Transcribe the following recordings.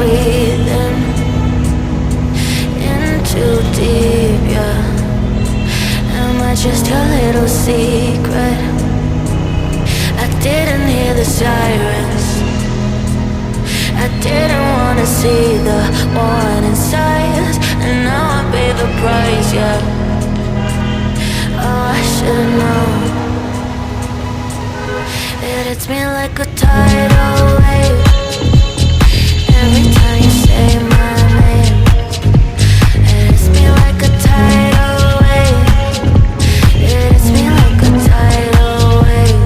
breathing in too deep, yeah. Am I just your little secret? I didn't hear the sirens, I didn't wanna see the warning signs, and now I pay the price, yeah. Oh, I should've known. It hits me like a tidal wave every time you say my name. It hits me like a tidal wave. It hits me like a tidal wave.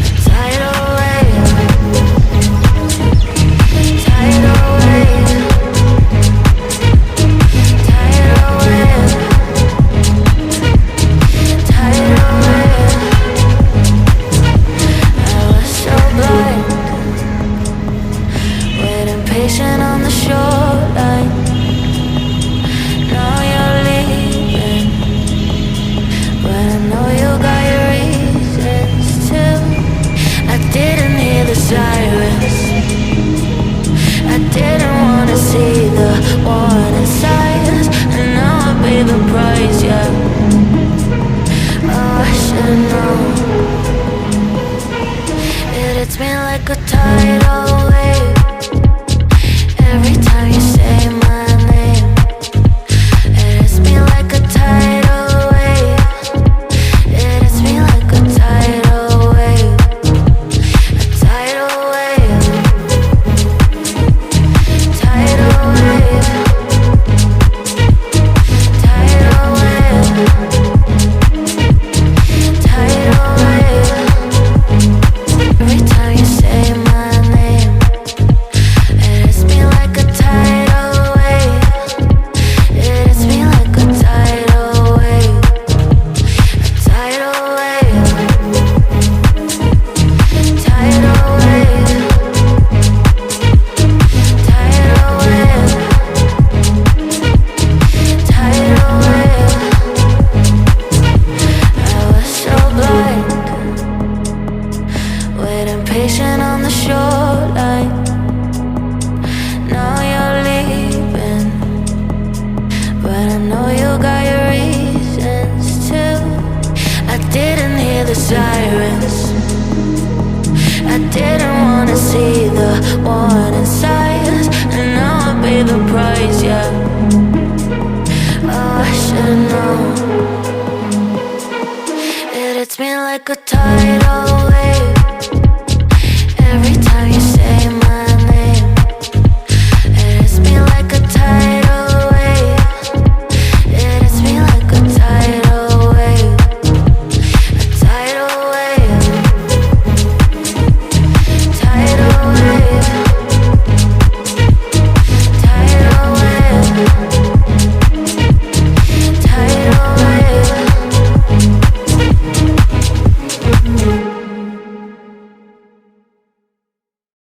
A tidal wave. Tidal wave. Tidal wave. Tidal wave. I was so blind, waiting patient on the shoreline. Now you're leaving, but I know you got your reasons too. I didn't hear the sirens, I didn't wanna see the warning signs, and now I pay the price, yeah. Oh, I should've known. It hits me like a tidal wave every time you say my name. It hits me like a tidal wave. It hits me like a tidal wave. A tidal wave. Tidal wave. Tidal wave. Tidal wave. Every time you say my name, it hits me like a tidal wave. It hits me like a tidal wave. A tidal wave. Tidal wave. Tidal wave. Tidal wave. I was so blind, waiting patient on the shoreline. Now you're leaving, but I know you got your reasons too. I didn't hear the sirens, I didn't wanna see the warning signs, and now I pay the price, yeah. Oh, I should've known. It hits me like a tidal